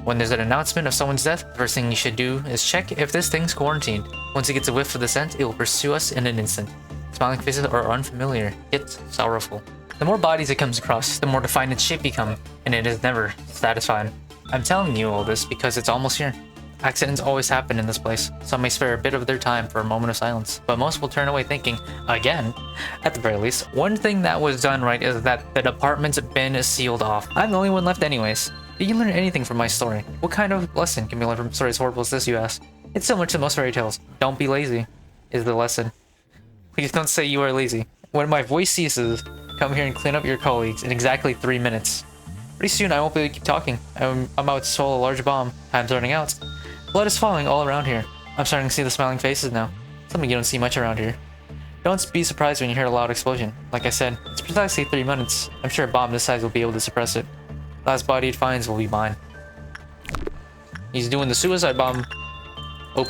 When there's an announcement of someone's death, the first thing you should do is check if this thing's quarantined. Once it gets a whiff of the scent, it will pursue us in an instant. Smiling faces are unfamiliar, yet sorrowful. The more bodies it comes across, the more defined its shape becomes, and it is never satisfied. I'm telling you all this because it's almost here. Accidents always happen in this place. Some may spare a bit of their time for a moment of silence, but most will turn away thinking, again. At the very least, one thing that was done right is that the department's been sealed off. I'm the only one left anyways. Did you learn anything from my story? What kind of lesson can be learned from stories horrible as this, you ask? It's similar to most fairy tales. Don't be lazy, is the lesson. Please don't say you are lazy. When my voice ceases, come here and clean up your colleagues in exactly 3 minutes. Pretty soon I won't be able to keep talking. I'm about to swallow a large bomb. Time's running out. Blood is falling all around here. I'm starting to see the smiling faces now. Something you don't see much around here. Don't be surprised when you hear a loud explosion. Like I said, it's precisely 3 minutes. I'm sure a bomb this size will be able to suppress it. Last body it finds will be mine. He's doing the suicide bomb. OP?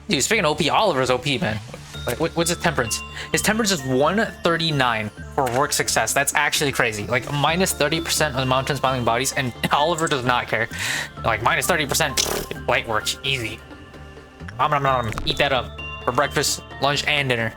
Dude, speaking of OP, Oliver's OP, man. Like, what's his temperance? His temperance is 139 for work success. That's actually crazy. Like, minus 30% of the mountain smiling bodies, and Oliver does not care. Like, minus 30%, light work, easy. Eat that up for breakfast, lunch, and dinner.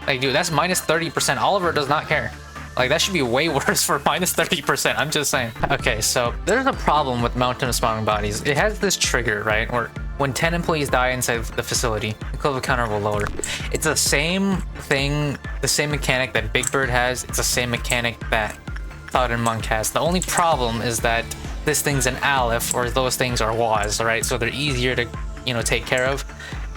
Like, dude, that's minus 30%. Oliver does not care. Like, that should be way worse for minus 30%. I'm just saying. Okay, so there's a problem with Mountain of Smiling Bodies. It has this trigger, right? Where when 10 employees die inside the facility, the clover counter will lower. It's the same thing, the same mechanic that Big Bird has. It's the same mechanic that Cloud and Monk has. The only problem is that this thing's an Aleph, or those things are WAS, right? So they're easier to, you know, take care of.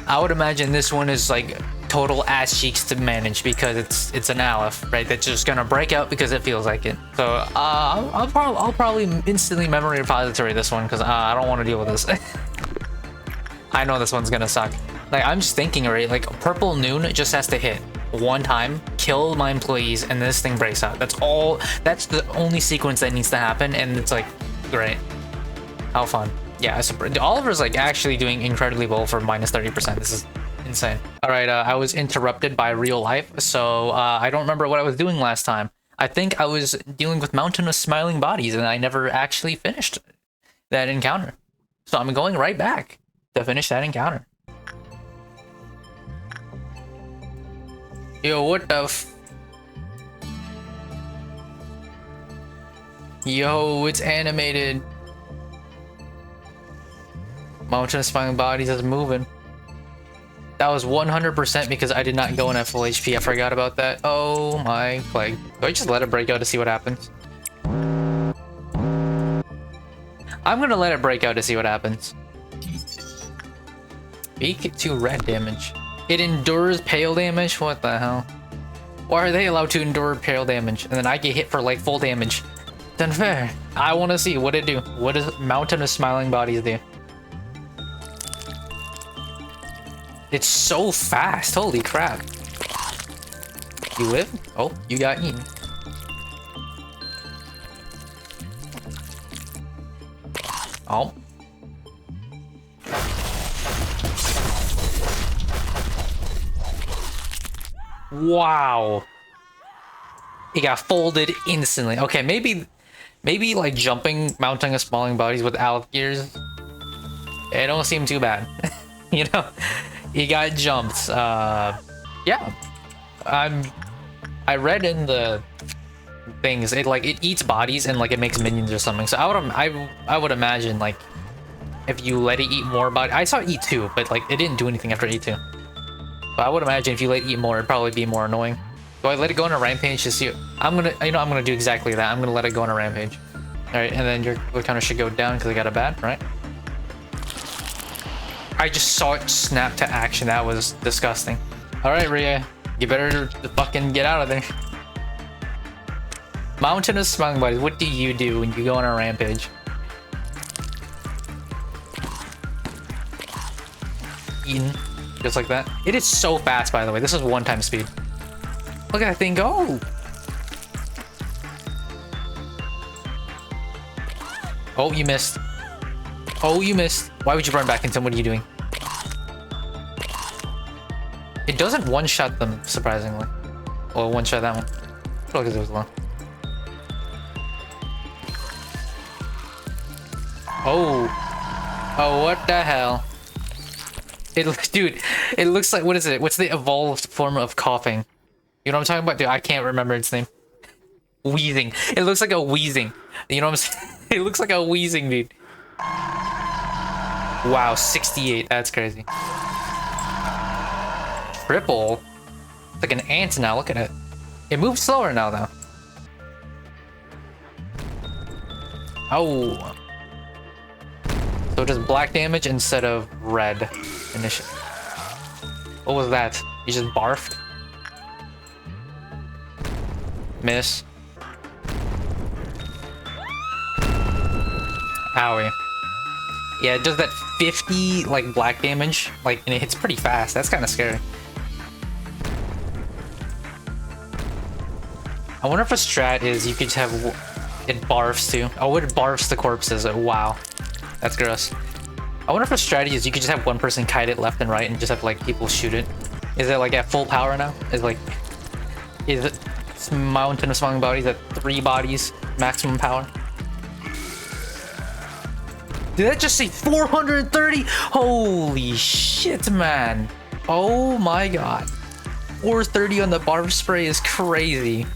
I would imagine this one is like total ass cheeks to manage because it's an Aleph, right? That's just gonna break out because it feels like it. So I'll probably instantly memory repository this one because I don't want to deal with this. I know this one's gonna suck. Like, I'm just thinking, right? Like, Purple Noon just has to hit one time, kill my employees, and this thing breaks out. That's all. That's the only sequence that needs to happen, and it's like, great. How fun. Yeah, Oliver's like actually doing incredibly well for minus 30%. This is insane. All right, I was interrupted by real life, so I don't remember what I was doing last time. I think I was dealing with Mountain of Smiling Bodies, and I never actually finished that encounter. So I'm going right back to finish that encounter. Yo, what the Yo, it's animated. Mountain of Smiling Bodies is moving. That was 100% because I did not go in at full HP. I forgot about that. Oh my plague. Do I just let it break out to see what happens? I'm gonna let it break out to see what happens. Peak to red damage. It endures pale damage? What the hell? Why are they allowed to endure pale damage? And then I get hit for like full damage. It's unfair. I want to see what it do. What does Mountain of Smiling Bodies do? It's so fast. Holy crap. You live? Oh, you got eaten. Oh. Wow. It got folded instantly. Okay, maybe like jumping, mounting a smiling bodies with Aleph gears, it don't seem too bad. You know, he got jumped. Yeah. I read in the things it eats bodies and like it makes minions or something. So I would imagine like if you let it eat more body. I saw it eat 2, but like it didn't do anything after E2. But I would imagine if you let it eat more, it'd probably be more annoying. Do I let it go on a rampage to see? I'm gonna do exactly that. I'm gonna let it go on a rampage. All right, and then your counter should go down because I got a bat, right? I just saw it snap to action. That was disgusting. All right, Rhea, you better fucking get out of there. Mountain of Smiling Bodies, what do you do when you go on a rampage? Eaten. Just like that. It is so fast, by the way. This is 1-time speed. Look at that thing go! Oh, you missed. Oh, you missed. Why would you run back into him? What are you doing? It doesn't one-shot them, surprisingly. Well, one-shot that one. Because it was low. Oh. Oh, what the hell? Dude, it looks like, what is it? What's the evolved form of coughing? You know what I'm talking about? Dude, I can't remember its name. Wheezing. It looks like a wheezing. You know what I'm saying? It looks like a wheezing, dude. Wow, 68. That's crazy. Triple. It's like an ant now. Look at it. It moves slower now, though. Oh. So just black damage instead of red initially. What was that? You just barfed? Miss. Owie. Yeah, it does that 50 like black damage, like, and it hits pretty fast. That's kind of scary. I wonder if a strat is you could just have it barfs too. Oh, it barfs the corpses. Oh, wow, that's gross. I wonder if a strategy is you could just have one person kite it left and right and just have like people shoot it. Is it like at full power now? Is it Mountain of Smiling Bodies at 3 bodies maximum power? Did that just say 430? Holy shit, man. Oh my god. 430 on the barf spray is crazy.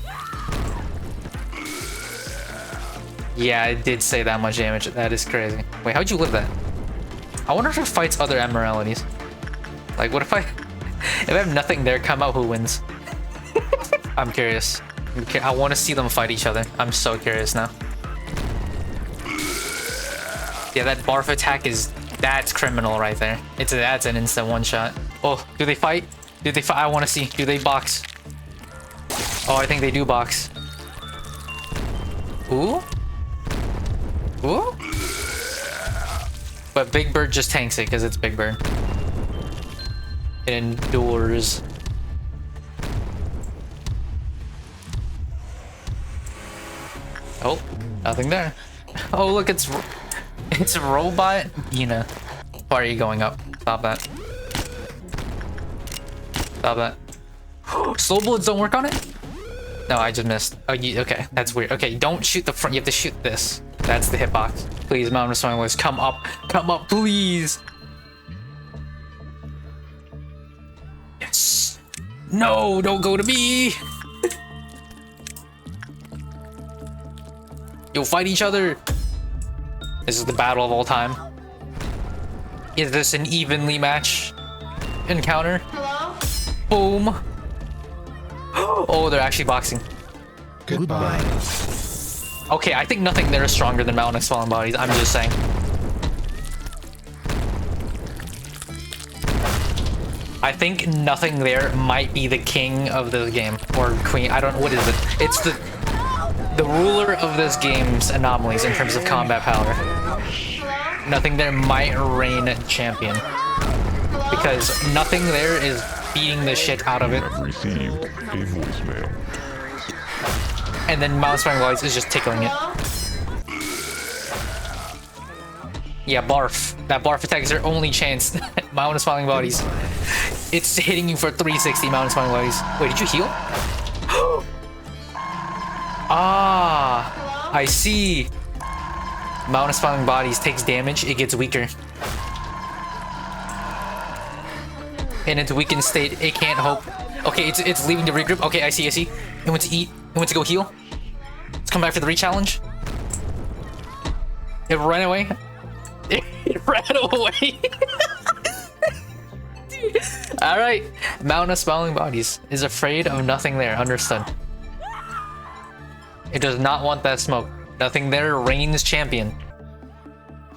Yeah, it did say that much damage. That is crazy. Wait, how'd you live that? I wonder if it fights other Emeraldies. Like, what if I have nothing there, come out, who wins? I'm curious. I want to see them fight each other. I'm so curious now. Yeah, that barf attack that's criminal right there. That's an instant one shot. Oh, do they fight? Do they fight? I want to see. Do they box? Oh, I think they do box. Ooh. Ooh. But Big Bird just tanks it because it's Big Bird. It endures. Oh, nothing there. Oh, look, it's Robot Gina. Why are you going up? Stop that. Stop that. Slow bullets don't work on it? No, I just missed. Oh, okay, that's weird. Okay, don't shoot the front. You have to shoot this. That's the hitbox. Please, Mountain of Smiling Bodies, come up. Come up, please. Yes. No, don't go to me. You'll fight each other. This is the battle of all time. Is this an evenly matched encounter?
Hello?
Boom. Oh, they're actually boxing.
Goodbye.
Okay, I think nothing there is stronger than Mountain of Smiling Bodies. I'm just saying. I think nothing there might be the king of the game. Or queen. I don't know. What is it? It's the ruler of this game's anomalies in terms of combat power. Nothing there might reign champion. Because nothing there is beating the shit out of it.
Have received a voicemail.
And then Mountain Smiling Bodies is just tickling it. Yeah, barf. That barf attack is their only chance. Mountain Smiling Bodies. It's hitting you for 360, Mountain Smiling Bodies. Wait, did you heal? Ah, I see. Mountain Smiling Bodies takes damage, it gets weaker. In its weakened state, it can't hope. Okay, it's leaving to regroup. Okay, I see. It went to eat. It went to go heal. Let's come back for the re-challenge. It ran away. It ran away. Alright. Mountain of Smiling Bodies is afraid of nothing there. Understood. It does not want that smoke. Nothing there reigns champion.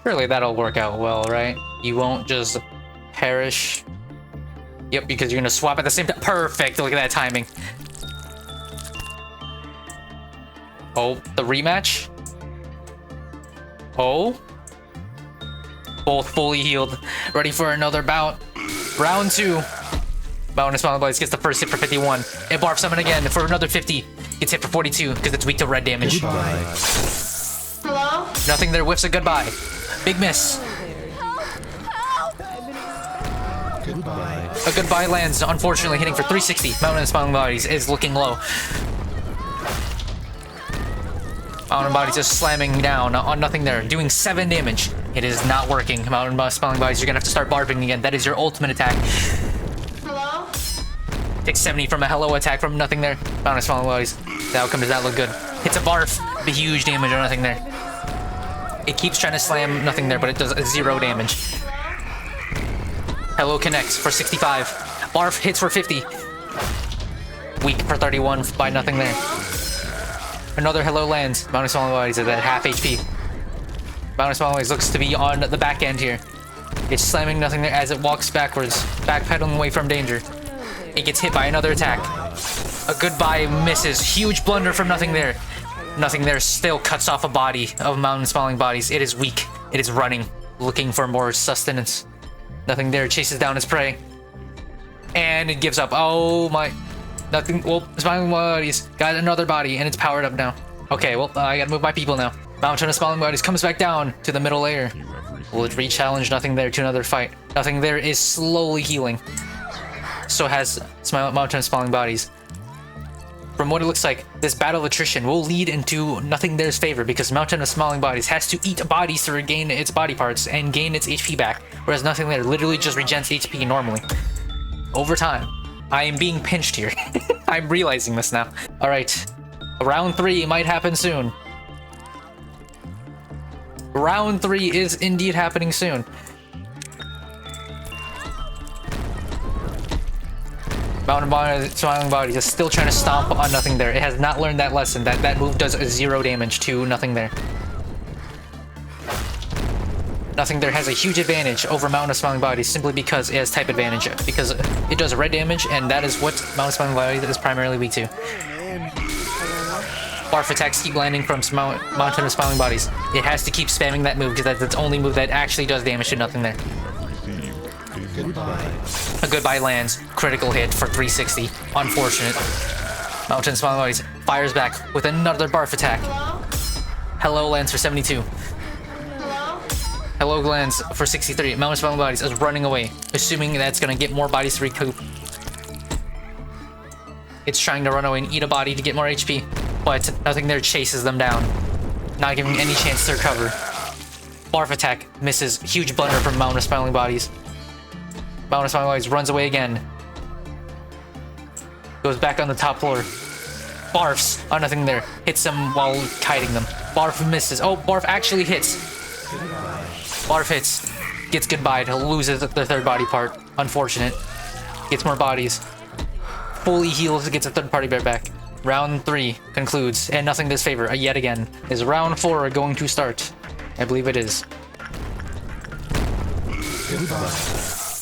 Surely that'll work out well, right? You won't just perish. Yep, because you're gonna swap at the same time. Perfect. Look at that timing. Oh, the rematch. Oh. Both fully healed. Ready for another bout. Round 2. Mountain of Smiling Bodies gets the first hit for 51. It barfs summon again for another 50. Gets hit for 42 because it's weak to red damage.
Goodbye.
Hello?
Nothing there whiffs a goodbye. Big miss.
Goodbye.
A goodbye lands, unfortunately hitting for 360. Mountain of Smiling Bodies is looking low. Mountain Bodies is slamming down on nothing there, doing 7 damage. It is not working. Mountain Smiling Bodies, you're gonna have to start barfing again. That is your ultimate attack.
Hello?
Takes 70 from a hello attack from nothing there. Mountain of Smiling Bodies. The outcome does not look good. Hits a barf. The huge damage or nothing there. It keeps trying to slam nothing there, but it does 0 damage. Hello connects for 65. Barf hits for 50. Weak for 31 by nothing there. Another hello lands. Mountain of Smiling Bodies is at half HP. Mountain of Smiling Bodies looks to be on the back end here. It's slamming nothing there as it walks backwards, backpedaling away from danger. It gets hit by another attack. A goodbye misses. Huge blunder from nothing there. Nothing there still cuts off a body of Mountain Smiling Bodies. It is weak. It is running, looking for more sustenance. Nothing there chases down its prey. And it gives up. Oh my. Nothing. Well, Smiling Bodies got another body and it's powered up now. Okay, well, I gotta move my people now. Mountain of Smiling Bodies comes back down to the middle layer. Will it re-challenge nothing there to another fight? Nothing there is slowly healing. So has Mountain of Smiling Bodies. From what it looks like, this battle of attrition will lead into nothing there's favor because Mountain of Smiling Bodies has to eat bodies to regain its body parts and gain its HP back, whereas nothing there literally just regens HP normally. Over time. I am being pinched here. I'm realizing this now. Alright. Round 3 might happen soon. Round 3 is indeed happening soon. Mountain of Smiling Bodies is still trying to stomp on nothing there. It has not learned that lesson. That move does 0 damage to nothing there. Nothing there has a huge advantage over Mountain of Smiling Bodies simply because it has type advantage. Because it does red damage, and that is what Mountain of Smiling Bodies is primarily weak to. Barf attacks keep landing from Mountain of Smiling Bodies. It has to keep spamming that move because that's its only move that actually does damage to nothing there. A goodbye lands. Critical hit for 360. Unfortunate. Mountain of Smiling Bodies fires back with another Barf attack. Hello lands for 72. Hello lands for 63. Mountain of Smiling Bodies is running away, assuming that's gonna get more bodies to recoup. It's trying to run away and eat a body to get more HP, but nothing there chases them down, not giving any chance to recover. Barf attack misses. Huge blunder from Mountain of Smiling Bodies. Mountain of Smiling Bodies runs away again. Goes back on the top floor. Barfs on nothing there. Hits them while kiting them. Barf misses. Oh, Barf actually hits. Barf hits. Gets goodbye to loses the third body part. Unfortunate. Gets more bodies. Fully heals, gets a third party bear back. Round 3 concludes, and nothing does favor yet again. Is round 4 going to start? I believe it is.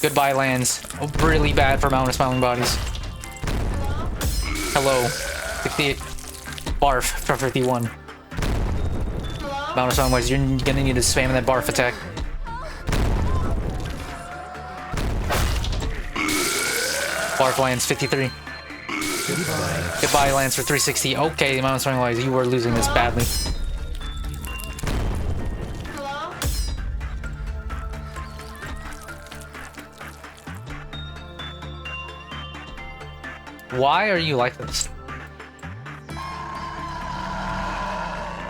Goodbye lands. Oh, really bad for Mountain of Smiling Bodies. Hello. 58. Barf for 51. Mountain of Smiling Bodies, you're gonna need to spam that Barf attack. Barf lands 53. Goodbye lands for 360. Okay, Mountain of Smiling Bodies, you are losing this badly. Why are you like this?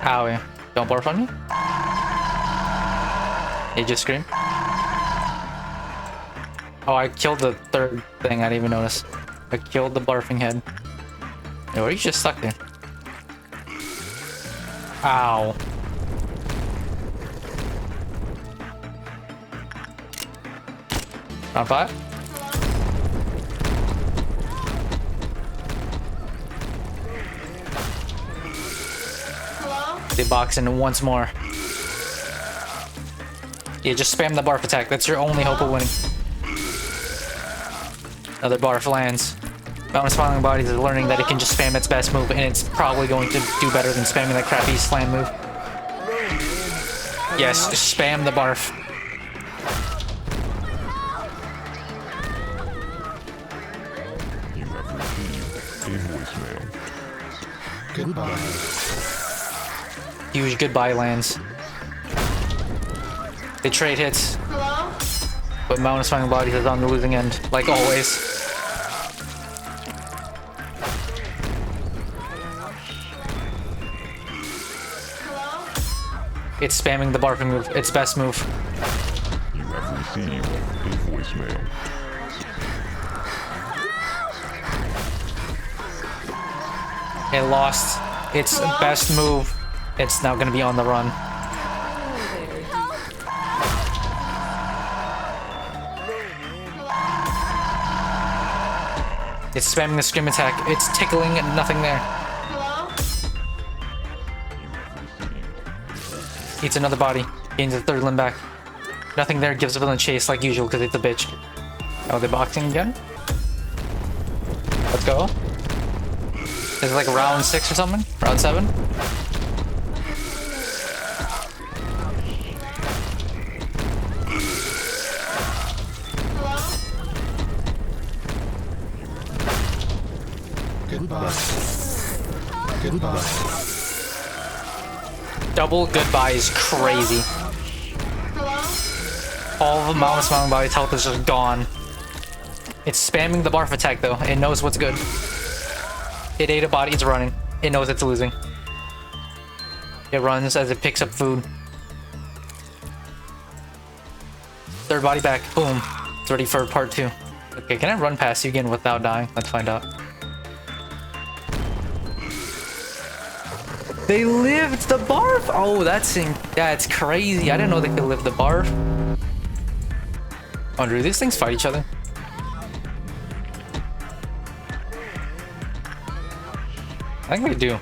Owie. Don't barf on me? You just scream? Oh, I killed the third thing. I didn't even notice. I killed the barfing head. Hey, where are you just stuck there? Ow. Round 5? They box in once more. Yeah, just spam the barf attack. That's your only hope of winning. Another barf lands. Mountain of Smiling Bodies is learning that it can just spam its best move, and it's probably going to do better than spamming that crappy slam move. Yes, just spam the barf.
You have received a voicemail.
Goodbye.
Huge goodbye lands. They trade hits.
Hello?
But Mountain of Smiling Bodies is on the losing end, like always. It's spamming the barfing move, its best move.
You have received a voicemail.
It lost its best move. It's now gonna be on the run. It's spamming the scream attack. It's tickling and nothing there. Eats another body. Gains a third limb back. Nothing there. Gives up on the chase like usual because it's a bitch. Oh, they're boxing again? Let's go. Is it like round 6 or something? Round 7?
Goodbye. Goodbye.
Double goodbye is crazy. All of the Mountain Smiling Body's health is just gone. It's spamming the barf attack though. It knows what's good. It ate a body, it's running. It knows it's losing. It runs as it picks up food. Third body back. Boom. It's ready for part 2. Okay, can I run past you again without dying? Let's find out. They lived the barf! Oh, that's crazy. I didn't know they could live the barf. Oh, do these things fight each other? I think they do.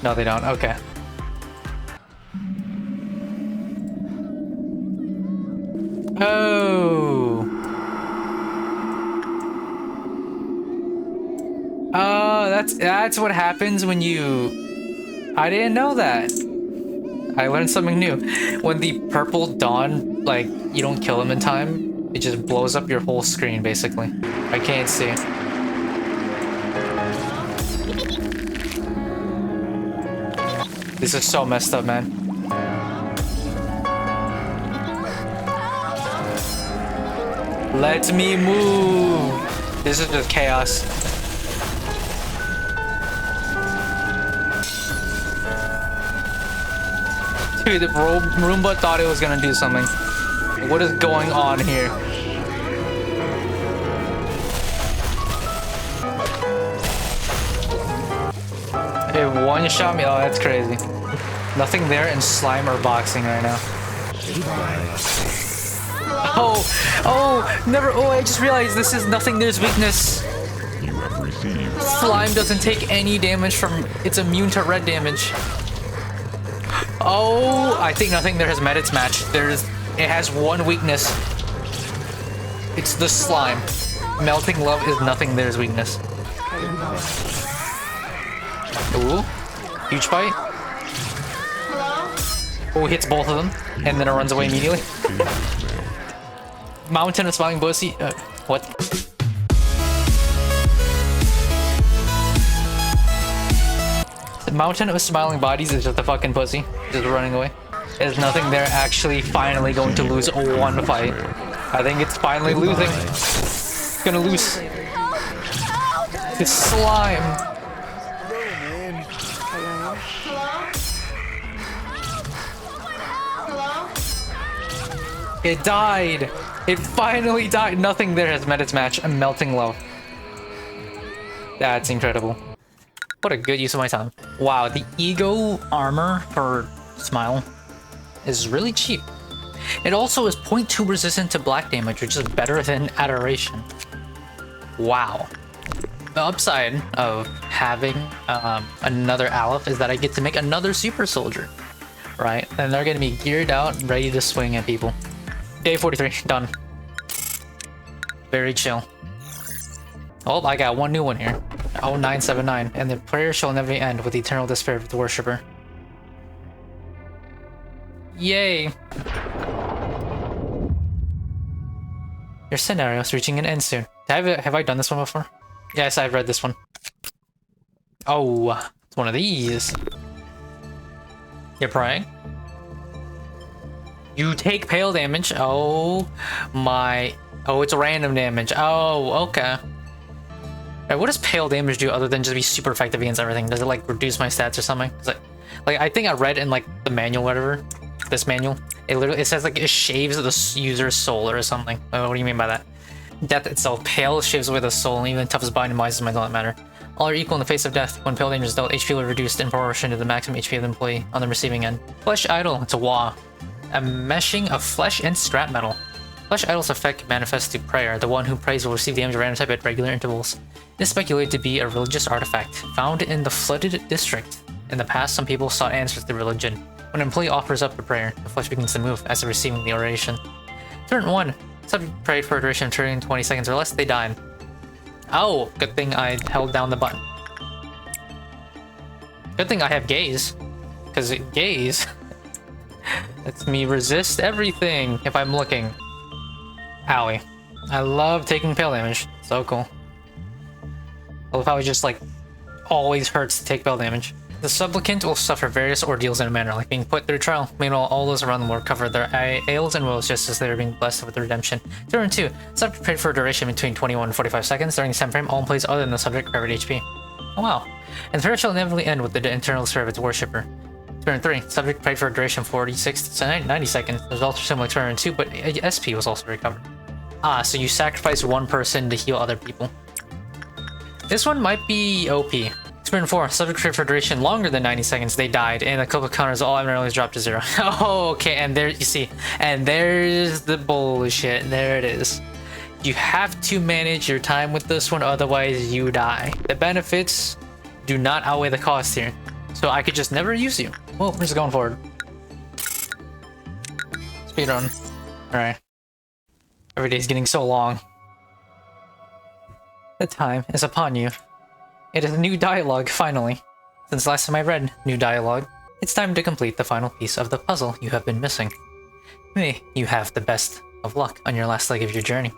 No, they don't. Okay. Oh. Oh, that's what happens when you... I didn't know that. I learned something new. When the purple dawn, like, you don't kill them in time, it just blows up your whole screen, basically. I can't see. This is so messed up, man. Let me move. This is just chaos. Dude, the Roomba thought it was gonna do something. What is going on here? It one-shot me. Oh, that's crazy. Nothing there, and slime are boxing right now. Oh, never. Oh, I just realized this is nothing there's weakness.
You have received.
Slime doesn't take any damage from. It's immune to red damage. Oh, I think nothing there has met its match. It has one weakness. It's the slime. Melting love is nothing there's weakness. Ooh, huge fight. Oh, hits both of them, and then it runs away immediately. Mountain of Smiling Bussy. What? The Mountain of Smiling Bodies is just a fucking pussy, just running away. There's nothing there actually finally going to lose one fight. I think it's finally losing. It's gonna lose. It's slime. It died. It finally died. Nothing there has met its match. A melting love. That's incredible. What a good use of my time. Wow, the ego armor for Smile is really cheap. It also is 0.2 resistant to black damage, which is better than Adoration. Wow. The upside of having another Aleph is that I get to make another super soldier, right? And they're gonna be geared out, ready to swing at people. Day 43, done. Very chill. Oh, I got one new one here. 0979, and the prayer shall never end with eternal despair of the worshipper. Yay! Your scenario is reaching an end soon. Have I done this one before? Yes, I've read this one. Oh, it's one of these. You're praying? You take pale damage. Oh my. Oh, it's random damage. Oh, okay. Right, what does pale damage do other than just be super effective against everything? Does it like reduce my stats or something? Like I think I read in like the manual, whatever. This manual, it says like it shaves the user's soul or something. What do you mean by that? Death itself, pale shaves away the soul, and even the toughest binding devices might not matter. All are equal in the face of death. When pill damage is dealt, HP will be reduced in proportion to the maximum HP of the employee on the receiving end. Flesh Idol, it's a Wa. A meshing of flesh and scrap metal. Flesh Idol's effect manifests through prayer. The one who prays will receive damage of random type at regular intervals. It is speculated to be a religious artifact found in the flooded district. In the past, some people sought answers through religion. When an employee offers up a prayer, the flesh begins to move as they're receiving the oration. Turn 1. Subject prayed for a duration of 20 seconds or less, they died. Oh, good thing I held down the button. Good thing I have gaze. Because gaze lets me resist everything if I'm looking. Owie. I love taking pill damage. So cool. I love how it just like always hurts to take pill damage. The supplicant will suffer various ordeals in a manner, like being put through trial. Meanwhile, all those around them will recover their ails and woes just as they are being blessed with redemption. Turn 2. Subject prayed for a duration between 21 and 45 seconds. During this time frame, all employees other than the subject recovered HP. Oh wow. And the prayer shall inevitably end with the internal spirit of its worshipper. Turn 3. Subject prayed for a duration of 46 to 90 seconds. The results are similar to turn 2, but SP was also recovered. Ah, so you sacrifice one person to heal other people. This one might be OP. Turn 4. Subject prayed for a duration longer than 90 seconds. They died, and the couple counters all abnormally dropped to 0. Oh, okay, and there you see, and there's the bullshit. There it is. You have to manage your time with this one, otherwise you die. The benefits do not outweigh the cost here. So I could just never use you. Well, we're just going forward. Speedrun. Alright. Every day's getting so long. The time is upon you. It is a new dialogue, finally. Since last time I read new dialogue, it's time to complete the final piece of the puzzle you have been missing. May you have the best of luck on your last leg of your journey.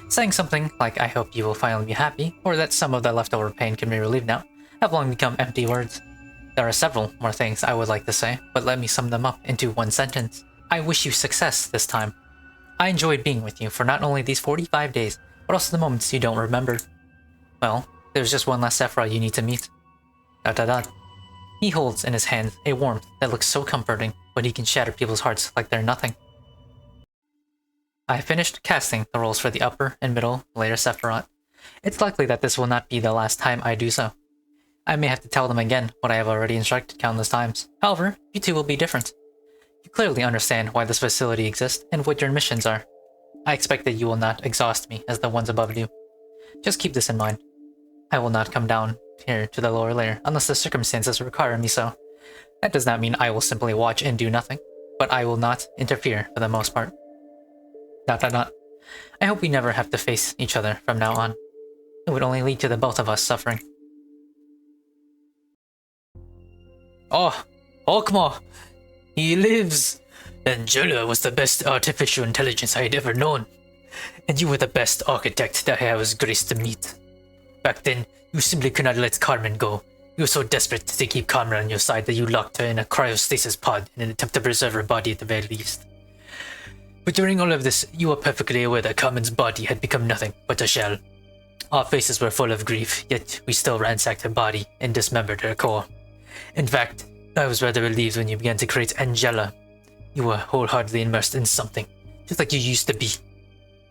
Saying something like, I hope you will finally be happy, or that some of the leftover pain can be relieved now, have long become empty words. There are several more things I would like to say, but let me sum them up into one sentence. I wish you success this time. I enjoyed being with you for not only these 45 days, but also the moments you don't remember. Well, there's just one last Sephiroth you need to meet. ... He holds in his hand a warmth that looks so comforting, but he can shatter people's hearts like they're nothing. I have finished casting the roles for the upper and middle layer Sephiroth. It's likely that this will not be the last time I do so. I may have to tell them again what I have already instructed countless times. However, you two will be different. You clearly understand why this facility exists and what your missions are. I expect that you will not exhaust me as the ones above you. Just keep this in mind. I will not come down here to the lower layer unless the circumstances require me so. That does not mean I will simply watch and do nothing, but I will not interfere for the most part. ... I hope we never have to face each other from now on. It would only lead to the both of us suffering. Oh, Okma! He lives! Angela was the best artificial intelligence I had ever known. And you were the best architect that I was graced to meet. Back then, you simply could not let Carmen go. You were so desperate to keep Carmen on your side that you locked her in a cryostasis pod in an attempt to preserve her body at the very least. But during all of this, you were perfectly aware that Carmen's body had become nothing but a shell. Our faces were full of grief, yet we still ransacked her body and dismembered her core. In fact, I was rather relieved when you began to create Angela. You were wholeheartedly immersed in something, just like you used to be. ...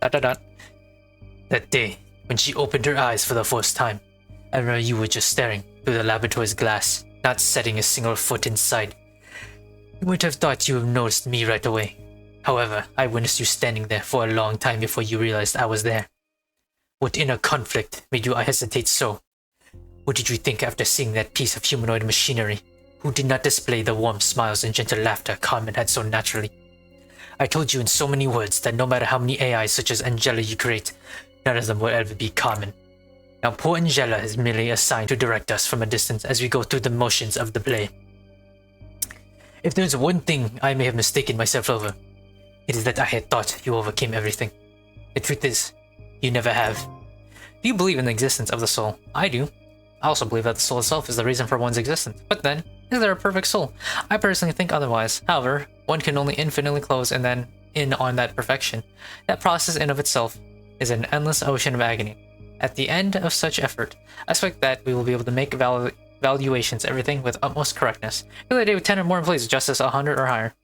That day, when she opened her eyes for the first time, I remember you were just staring through the laboratory's glass, not setting a single foot inside. You would have thought you would have noticed me right away. However, I witnessed you standing there for a long time before you realized I was there. What inner conflict made you hesitate so? What did you think after seeing that piece of humanoid machinery, who did not display the warm smiles and gentle laughter Carmen had so naturally? I told you in so many words that no matter how many AIs such as Angela you create, none of them will ever be Carmen. Now poor Angela is merely assigned to direct us from a distance as we go through the motions of the play. If there's one thing I may have mistaken myself over, it is that I had thought you overcame everything. The truth is, you never have. Do you believe in the existence of the soul? I do. I also believe that the soul itself is the reason for one's existence. But then, is there a perfect soul? I personally think otherwise. However, one can only infinitely close and then in on that perfection. That process in of itself is an endless ocean of agony. At the end of such effort, I expect that we will be able to make valuations everything with utmost correctness. The other day with 10 or more employees, justice 100 or higher.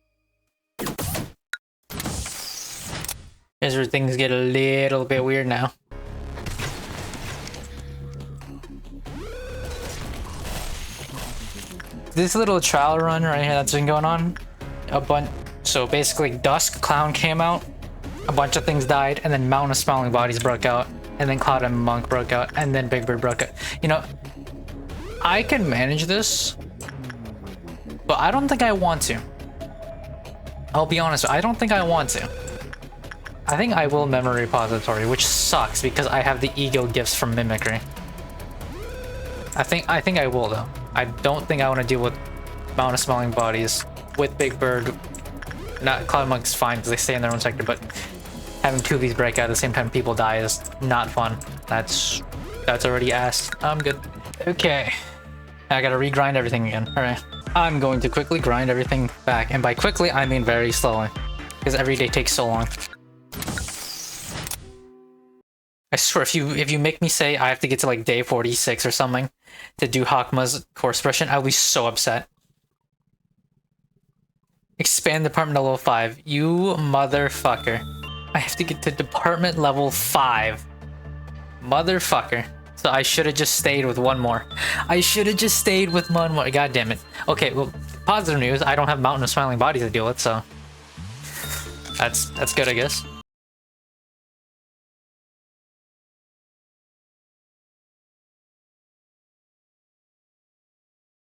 Here's where things get a little bit weird now. this little trial run right here that's been going on, so basically Dusk Clown came out, a bunch of things died, and then Mountain of Smiling Bodies broke out, and then Cloud and Monk broke out, and then Big Bird broke out. You know, I can manage this, but I don't think I want to. I'll be honest, I don't think I want to. I think I will memory repository, which sucks because I have the ego gifts from Mimicry. I think I will though. I don't think I want to deal with Mountain of Smiling Bodies with Big Bird. Not Cloud Monk's fine because they stay in their own sector, but having two of these break out at the same time people die is not fun. That's already asked. I'm good. Okay. I gotta regrind everything again. Alright. I'm going to quickly grind everything back. And by quickly, I mean very slowly. Because every day takes so long. I swear, if you make me say I have to get to like day 46 or something to do Hakma's core expression, I'll be so upset. Expand department to level 5. You motherfucker. I have to get to department level 5. Motherfucker. So I should have just stayed with one more. I should have just stayed with one more. God damn it. Okay, well, positive news. I don't have Mountain of Smiling Bodies to deal with, so that's good, I guess.